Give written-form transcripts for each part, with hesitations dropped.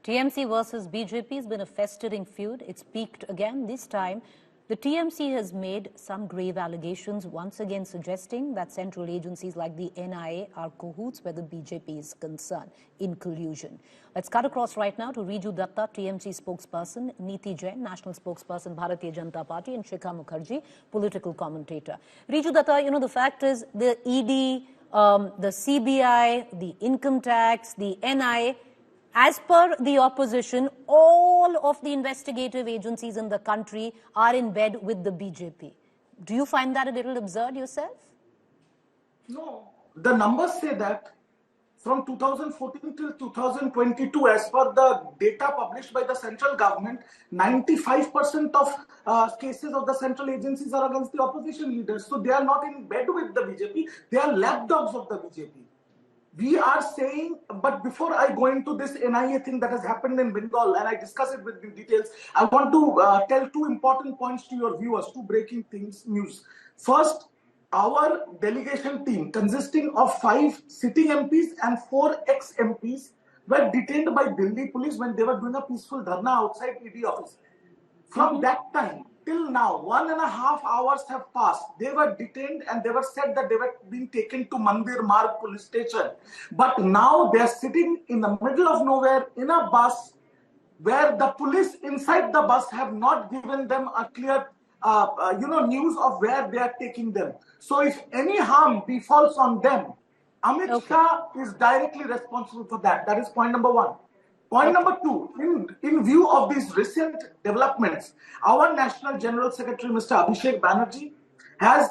TMC versus BJP has been a festering feud. It's peaked again. This time, the TMC has made some grave allegations, once again suggesting that central agencies like the NIA are cahoots where the BJP is concerned in collusion. Let's cut across right now to Riju Datta, TMC spokesperson, Neeti Jain, national spokesperson, Bharatiya Janata Party, and Shikha Mukherjee, political commentator. Riju Datta, the fact is the ED, the CBI, the income tax, the NIA, as per the opposition, all of the investigative agencies in the country are in bed with the BJP. Do you find that a little absurd yourself? No. The numbers say that from 2014 till 2022, as per the data published by the central government, 95% of cases of the central agencies are against the opposition leaders. So they are not in bed with the BJP. They are lapdogs of the BJP. We are saying, but before I go into this NIA thing that has happened in Bengal and I discuss it with you details, I want to tell two important points to your viewers, two breaking things, news. First, our delegation team consisting of 5 sitting MPs and 4 ex-MPs were detained by Delhi police when they were doing a peaceful dharna outside ED office. From that time till now, 1.5 hours have passed. They were detained and they were said that they were being taken to Mandir Marg police station. But now they are sitting in the middle of nowhere in a bus where the police inside the bus have not given them a clear news of where they are taking them. So if any harm befalls on them, Amit Shah is directly responsible for that. That is point number 1. Point number 2, in view of these recent developments, our National General Secretary, Mr. Abhishek Banerjee, has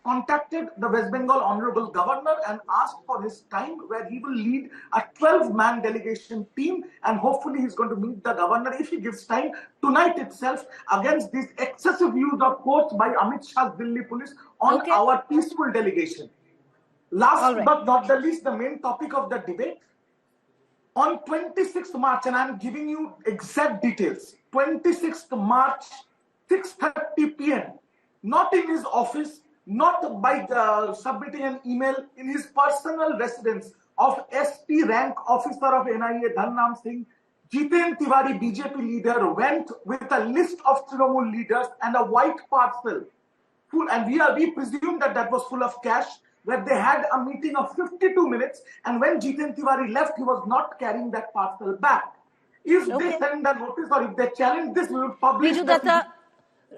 contacted the West Bengal Honorable Governor and asked for his time, where he will lead a 12-man delegation team, and hopefully he's going to meet the governor, if he gives time, tonight itself, against this excessive use of force by Amit Shah's Delhi police on our peaceful delegation. Last but not the least, the main topic of the debate. On 26th March, and I'm giving you exact details, 26th March, 6:30 p.m., not in his office, not by submitting an email, in his personal residence of SP rank officer of NIA, Dharnam Singh, Detained Tiwari, BJP leader, went with a list of Trinamool leaders and a white parcel, full, and we presume that was full of cash, where they had a meeting of 52 minutes, and when Detained Tiwari left, he was not carrying that parcel back. If they send a notice or if they challenge this, we will publish.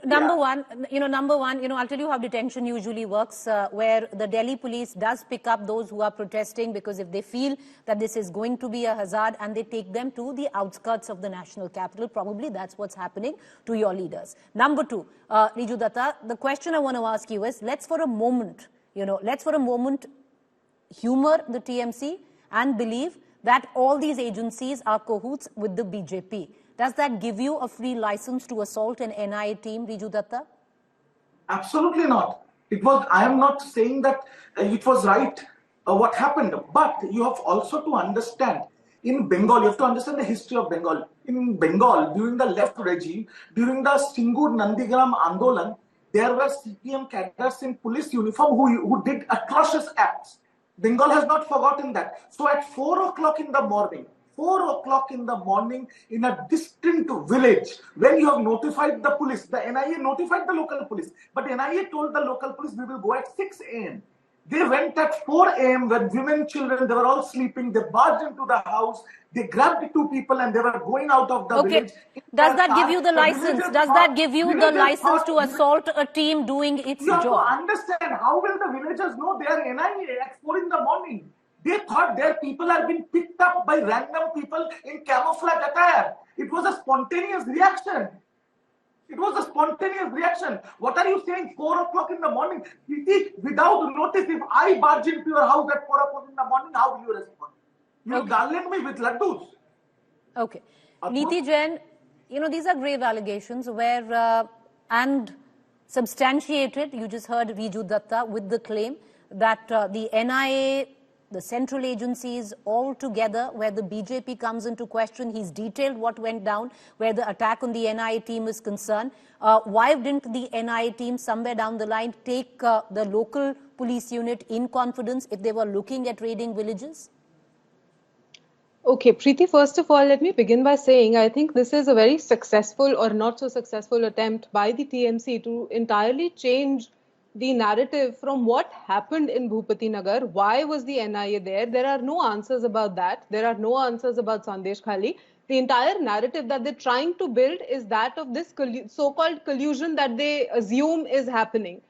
Number one, I'll tell you how detention usually works, where the Delhi police does pick up those who are protesting, because if they feel that this is going to be a hazard, and they take them to the outskirts of the national capital, probably that's what's happening to your leaders. Number 2, Riju Datta, the question I want to ask you is, let's for a moment humor the TMC and believe that all these agencies are cahoots with the BJP. Does that give you a free license to assault an NIA team, Riju Datta? Absolutely not. I am not saying that it was right what happened, but you have also to understand, in Bengal, you have to understand the history of Bengal. In Bengal, during the left regime, during the Singur Nandigram Andolan, there were CPM cadres in police uniform who did atrocious acts. Bengal has not forgotten that. So at 4 o'clock in the morning, in a distant village, when you have notified the police, the NIA notified the local police, but NIA told the local police, we will go at 6 a.m. They went at 4 a.m. when women, children, they were all sleeping. They barged into the house. They grabbed 2 people and they were going out of the village. Does that give you the license? Does that give you the license to assault a team doing its job? You have to understand, how will the villagers know they are NIA at 4 in the morning? They thought their people are being picked up by random people in camouflage attire. It was a spontaneous reaction. What are you saying? 4 o'clock in the morning? Without notice, if I barge into your house at 4 o'clock in the morning, how will you respond? You garland me with laddus. Okay. Neeti Jain, these are grave allegations where, and substantiated, you just heard Riju Datta with the claim that the NIA, the central agencies all together, where the BJP comes into question. He's detailed what went down, where the attack on the NIA team is concerned. Why didn't the NIA team somewhere down the line take the local police unit in confidence if they were looking at raiding villages? Okay, Preeti, first of all, let me begin by saying I think this is a very successful or not so successful attempt by the TMC to entirely change the narrative from what happened in Bhupati Nagar. Why was the NIA there? There are no answers about that. There are no answers about Sandesh Khali. The entire narrative that they're trying to build is that of this so-called collusion that they assume is happening.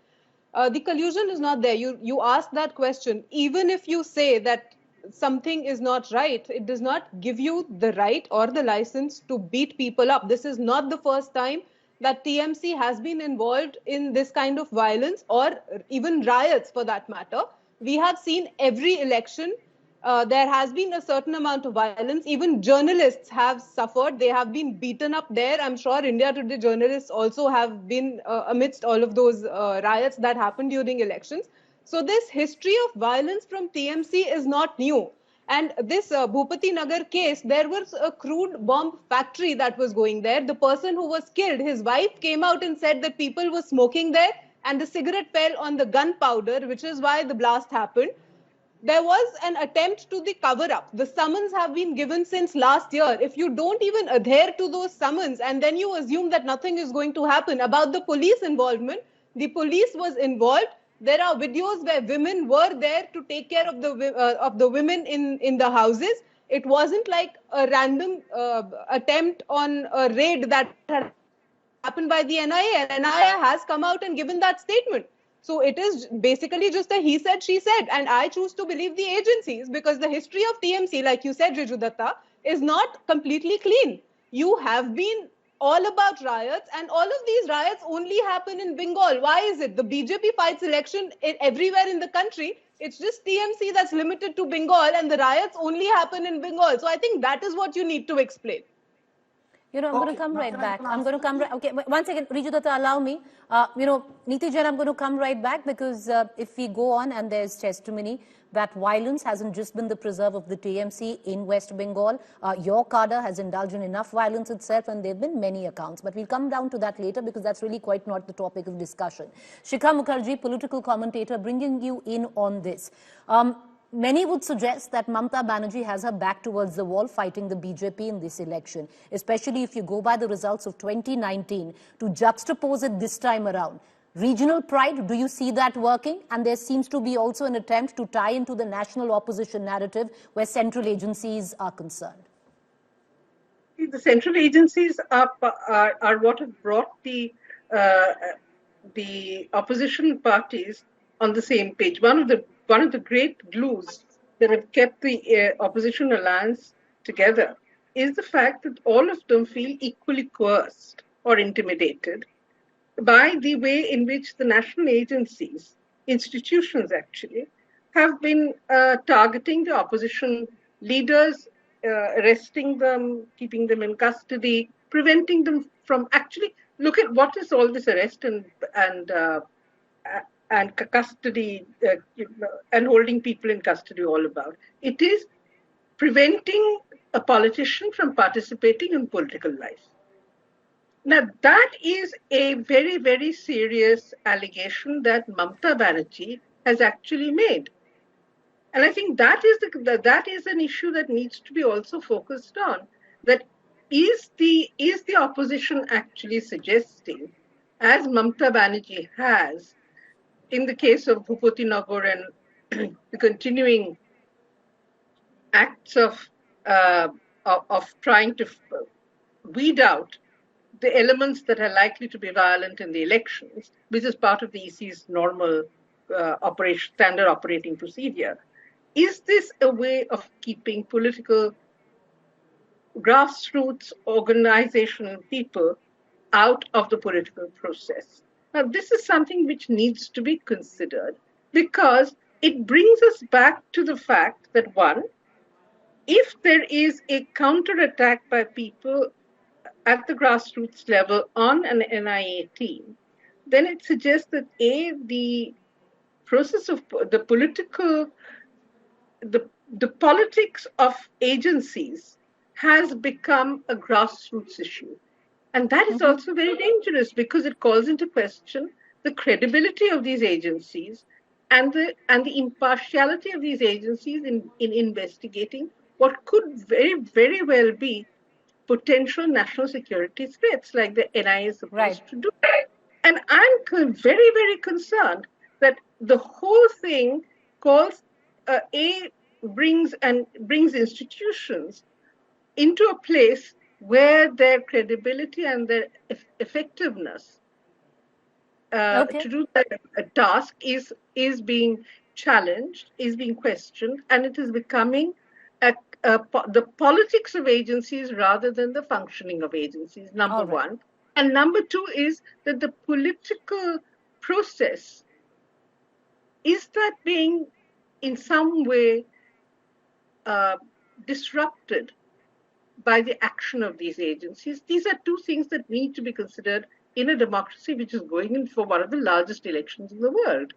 The collusion is not there. You ask that question. Even if you say that something is not right, it does not give you the right or the license to beat people up. This is not the first time that TMC has been involved in this kind of violence or even riots for that matter. We have seen every election there has been a certain amount of violence. Even journalists have suffered. They have been beaten up there. I'm sure India Today journalists also have been amidst all of those riots that happened during elections. So this history of violence from TMC is not new. And this Bhupati Nagar case, there was a crude bomb factory that was going there. The person who was killed, his wife came out and said that people were smoking there and the cigarette fell on the gunpowder, which is why the blast happened. There was an attempt to the cover up. The summons have been given since last year. If you don't even adhere to those summons and then you assume that nothing is going to happen, about the police involvement, the police was involved. There are videos where women were there to take care of the women in the houses. It wasn't like a random attempt on a raid that had happened by the NIA. And NIA has come out and given that statement. So it is basically just a he said, she said. And I choose to believe the agencies because the history of TMC, like you said, Riju Datta, is not completely clean. You have been all about riots, and all of these riots only happen in Bengal. Why is it? The BJP fights election everywhere in the country. It's just TMC that's limited to Bengal, and the riots only happen in Bengal. So I think that is what you need to explain. I'm going to come right back. I'm going to come right. Okay, one second, Riju Datta, allow me. Niti Jain, I'm going to come right back because if we go on and there's testimony that violence hasn't just been the preserve of the TMC in West Bengal. Your cadre has indulged in enough violence itself, and there have been many accounts. But we'll come down to that later because that's really quite not the topic of discussion. Shikha Mukherjee, political commentator, bringing you in on this. Many would suggest that Mamata Banerjee has her back towards the wall fighting the BJP in this election, especially if you go by the results of 2019 to juxtapose it this time around. Regional pride, do you see that working? And there seems to be also an attempt to tie into the national opposition narrative where central agencies are concerned. The central agencies are what have brought the opposition parties on the same page. One of the great glues that have kept the opposition alliance together is the fact that all of them feel equally coerced or intimidated by the way in which the national agencies, institutions actually, have been targeting the opposition leaders, arresting them, keeping them in custody, preventing them from actually look at what is all this arrest and custody and holding people in custody all about. It is preventing a politician from participating in political life. Now, that is a very, very serious allegation that Mamata Banerjee has actually made. And I think that is an issue that needs to be also focused on. That is the opposition actually suggesting, as Mamata Banerjee has, in the case of Bhupati Nagar and the continuing acts of trying to weed out the elements that are likely to be violent in the elections, which is part of the EC's normal standard operating procedure. Is this a way of keeping political grassroots organizational people out of the political process? Now, this is something which needs to be considered because it brings us back to the fact that, one, if there is a counterattack by people at the grassroots level on an NIA team, then it suggests that the process of the politics of agencies has become a grassroots issue. And that is also very dangerous because it calls into question the credibility of these agencies and the impartiality of these agencies in investigating what could very, very well be potential national security threats like the NIA is Right. supposed to do. And I'm very, very concerned that the whole thing calls brings institutions into a place where their credibility and their effectiveness Okay. to do that task is being challenged, is being questioned, and it is becoming the politics of agencies rather than the functioning of agencies, number All right. one. And number two is that the political process, is that being in some way disrupted by the action of these agencies? These are two things that need to be considered in a democracy which is going in for one of the largest elections in the world.